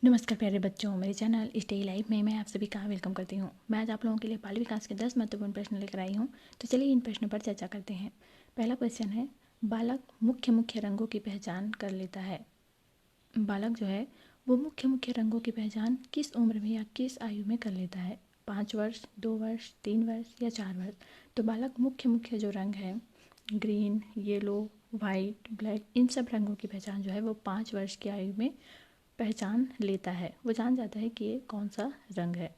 नमस्कार प्यारे बच्चों, मेरे चैनल स्टे लाइफ में मैं आप सभी का वेलकम करती हूँ। मैं आज आप लोगों के लिए बाल विकास के 10 महत्वपूर्ण प्रश्न लेकर आई हूँ। तो चलिए इन प्रश्नों पर चर्चा करते हैं। पहला क्वेश्चन है, बालक मुख्य मुख्य रंगों की पहचान कर लेता है। बालक जो है वो मुख्य मुख्य रंगों की पहचान किस उम्र में या किस आयु में कर लेता है? 5 वर्ष, 2 वर्ष, 3 वर्ष या 4 वर्ष? तो बालक मुख्य मुख्य जो रंग है, ग्रीन, येलो, वाइट, ब्लैक, इन सब रंगों की पहचान जो है वो 5 वर्ष की आयु में पहचान लेता है। वो जान जाता है कि ये कौन सा रंग है।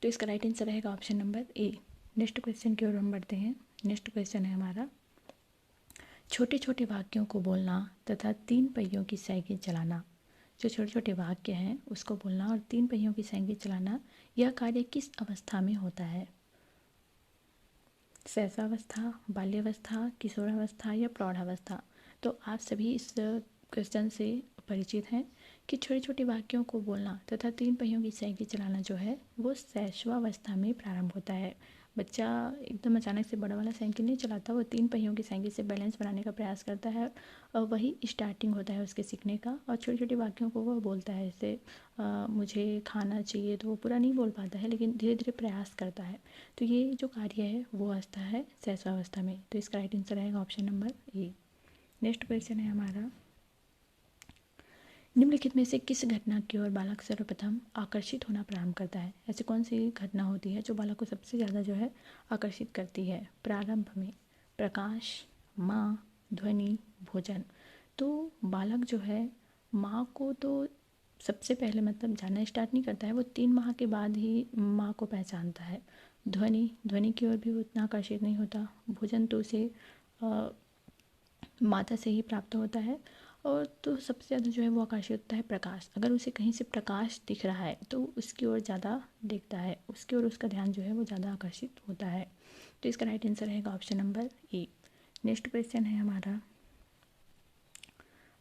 तो इसका राइट आंसर रहेगा option number A. Next question की ओर हम बढ़ते हैं। नेक्स्ट क्वेश्चन है हमारा, छोटे छोटे वाक्यों को बोलना तथा 3 पहियों की साइकिल चलाना। जो छोटे छोटे वाक्य हैं उसको बोलना और 3 पहियों की साइकिल चलाना, यह कार्य किस अवस्था में होता है? शैशवावस्था, बाल्यावस्था, किशोरावस्था या प्रौढ़ावस्था? तो आप सभी इस क्वेश्चन से परिचित हैं कि छोटे छोटे वाक्यों को बोलना तथा 3 पहियों की साइकिल चलाना जो है वो शैशवावस्था में प्रारंभ होता है। बच्चा एकदम अचानक से बड़ा वाला साइकिल नहीं चलाता, वो 3 पहियों की साइकिल से बैलेंस बनाने का प्रयास करता है और वही स्टार्टिंग होता है उसके सीखने का। और छोटे छोटे वाक्यों को वह बोलता है, जैसे मुझे खाना चाहिए, तो वो पूरा नहीं बोल पाता है लेकिन धीरे धीरे प्रयास करता है। तो ये जो कार्य है वो अवस्था है शैशवावस्था में। तो इसका राइट आंसर रहेगा option number A. Next question है हमारा, निम्नलिखित में से किस घटना की ओर बालक सर्वप्रथम आकर्षित होना प्रारंभ करता है? ऐसी कौन सी घटना होती है जो बालक को सबसे ज़्यादा जो है आकर्षित करती है प्रारंभ में? प्रकाश, माँ, ध्वनि, भोजन? तो बालक जो है माँ को तो सबसे पहले मतलब जानना स्टार्ट नहीं करता है, वो 3 माह के बाद ही माँ को पहचानता है। ध्वनि की ओर भी वो उतना आकर्षित नहीं होता। भोजन तो उसे माता से ही प्राप्त होता है। और तो सबसे ज़्यादा जो है वो आकर्षित होता है प्रकाश। अगर उसे कहीं से प्रकाश दिख रहा है तो उसकी ओर ज़्यादा देखता है, उसकी ओर उसका ध्यान जो है वो ज़्यादा आकर्षित होता है। तो इसका राइट आंसर रहेगा option number A. Next question है हमारा,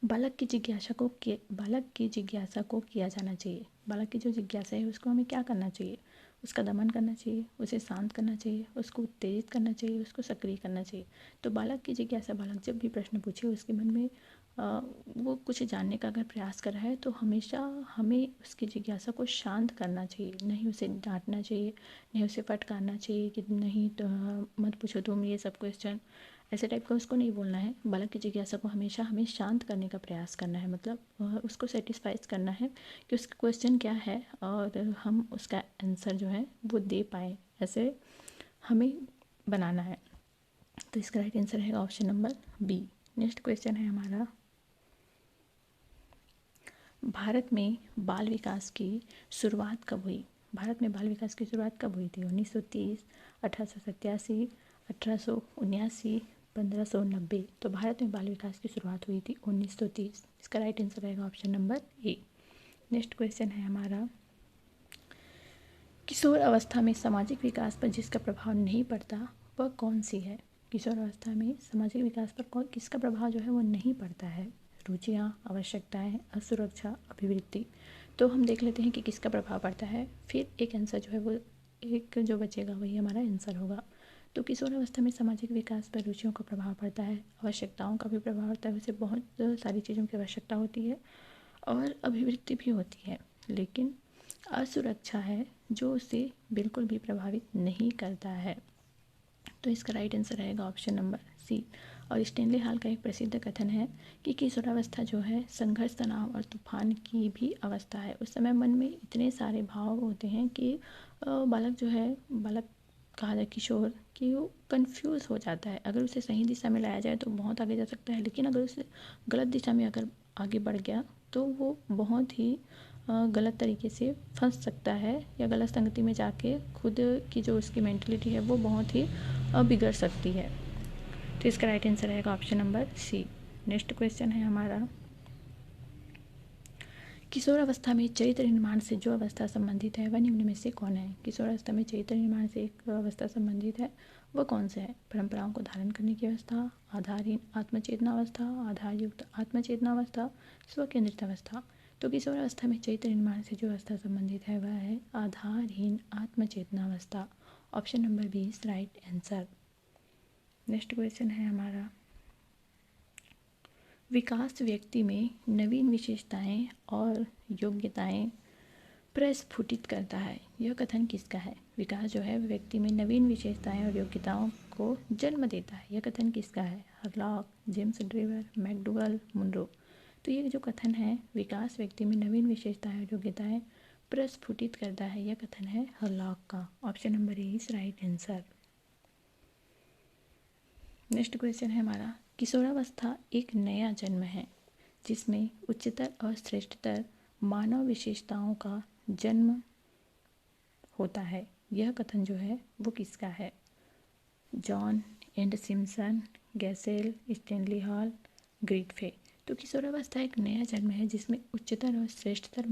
बालक की जिज्ञासा को किया जाना चाहिए। बालक की जो जिज्ञासा है उसको हमें क्या करना चाहिए? उसका दमन करना चाहिए, उसे शांत करना चाहिए, उसको उत्तेजित करना चाहिए, उसको सक्रिय करना चाहिए? तो बालक की जिज्ञासा, बालक जब भी प्रश्न पूछे उसके मन में वो कुछ जानने का अगर प्रयास कर रहा है तो हमेशा हमें उसकी जिज्ञासा को शांत करना चाहिए, नहीं उसे डांटना चाहिए, नहीं उसे फटकारना चाहिए कि नहीं तो मत पूछो तुम ये सब क्वेश्चन, ऐसे टाइप का उसको नहीं बोलना है। बालक की जिज्ञासा को हमेशा हमें शांत करने का प्रयास करना है, मतलब उसको सेटिस्फाइज करना है कि उसका क्वेश्चन क्या है और हम उसका आंसर जो है वो दे पाए, ऐसे हमें बनाना है। तो इसका राइट आंसर है option number B. Next question है हमारा, भारत में बाल विकास की शुरुआत कब हुई? भारत में बाल विकास की शुरुआत कब हुई थी? 1930, 1887, 1879, 1590? तो भारत में बाल विकास की शुरुआत हुई थी 1930। इसका राइट आंसर रहेगा option number A. Next question है हमारा, किशोर अवस्था में सामाजिक विकास पर जिसका प्रभाव नहीं पड़ता वह कौन सी है? किशोर अवस्था में सामाजिक विकास पर किसका प्रभाव जो है वो नहीं पड़ता है? रुचियाँ, आवश्यकताएं, असुरक्षा, अभिवृत्ति? तो हम देख लेते हैं कि किसका प्रभाव पड़ता है, फिर एक आंसर जो है वो एक जो बचेगा वही हमारा आंसर होगा। तो किशोर अवस्था में सामाजिक विकास पर रुचियों का प्रभाव पड़ता है, आवश्यकताओं का भी प्रभाव होता है, उसे बहुत सारी चीज़ों की आवश्यकता होती है और अभिवृत्ति भी होती है। लेकिन असुरक्षा है जो उसे बिल्कुल भी प्रभावित नहीं करता है। तो इसका राइट आंसर रहेगा ऑप्शन नंबर सी। और स्टेनले हाल का एक प्रसिद्ध कथन है कि किशोरावस्था जो है संघर्ष, तनाव और तूफान की भी अवस्था है। उस समय मन में इतने सारे भाव होते हैं कि बालक जो है, बालक कहा जाए किशोर, कि वो कंफ्यूज हो जाता है। अगर उसे सही दिशा में लाया जाए तो बहुत आगे जा सकता है, लेकिन अगर उसे गलत दिशा में अगर आगे बढ़ गया तो वो बहुत ही गलत तरीके से फंस सकता है या गलत संगति में जाके खुद की जो उसकी मेंटलिटी है वो बहुत ही बिगड़ सकती है। तो इसका राइट आंसर रहेगा option number C. Next question है हमारा, किशोर अवस्था में चरित्र निर्माण से जो अवस्था संबंधित है वह निम्न में से कौन है? किशोर अवस्था में चरित्र निर्माण से एक अवस्था संबंधित है, वह कौन से है? परंपराओं को धारण करने की अवस्था, आधारहीन आत्मचेतना अवस्था, आधारयुक्त आत्मचेतना अवस्था, स्वकेंद्रित अवस्था? तो किशोर अवस्था में चरित्र निर्माण से जो अवस्था संबंधित है वह है आधारहीन आत्मचेतना अवस्था। Option number B is right answer. Next question है हमारा, विकास व्यक्ति में नवीन विशेषताएं और योग्यताएं प्रस्फुटित करता है। यह कथन किसका है? विकास जो है व्यक्ति में नवीन विशेषताएं और योग्यताओं को जन्म देता है। यह कथन किसका है? Hurlock, James Drever, McDougall, Munro. तो ये जो कथन है, विकास व्यक्ति में नवीन विशेषताएं और योग्यताएं प्रस्फुटित करता है, यह कथन है हरलॉक का। Option number A is right answer. Next question है हमारा, किशोरावस्था एक नया जन्म है जिसमें उच्चतर और श्रेष्ठतर मानव विशेषताओं का जन्म होता है। यह कथन जो है वो किसका है? John and Simpson, Gesell, Stanley Hall, ग्रिटफे। तो किशोरावस्था एक नया जन्म है जिसमें उच्चतर और श्रेष्ठतर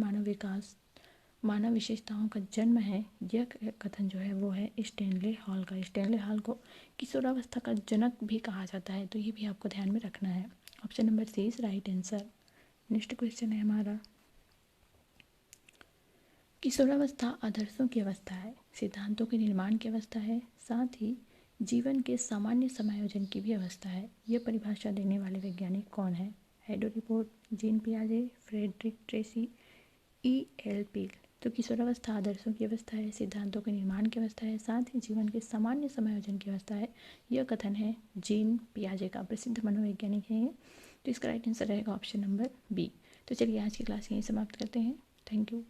मानव विशेषताओं का जन्म है। यह कथन जो है वो है स्टैनली हॉल का। स्टैनली हॉल को किशोरावस्था का जनक भी कहा जाता है, तो ये भी आपको ध्यान में रखना है। Option number C is right answer. Next question है हमारा, किशोरावस्था आदर्शों की अवस्था है, सिद्धांतों के निर्माण की अवस्था है, साथ ही जीवन के सामान्य समायोजन की भी अवस्था है। यह परिभाषा देने वाले वैज्ञानिक कौन है? हेडो रिपोर्ट, जीन पियाजे, फ्रेडरिक ट्रेसी, E.L. पील। तो किशोरावस्था आदर्शों की अवस्था है, सिद्धांतों के निर्माण की अवस्था है, साथ ही जीवन के सामान्य समायोजन की अवस्था है। यह कथन है जीन पियाजे का, प्रसिद्ध मनोवैज्ञानिक है ये। तो इसका राइट आंसर रहेगा ऑप्शन नंबर बी। तो चलिए आज की क्लास यहीं समाप्त करते हैं। Thank you.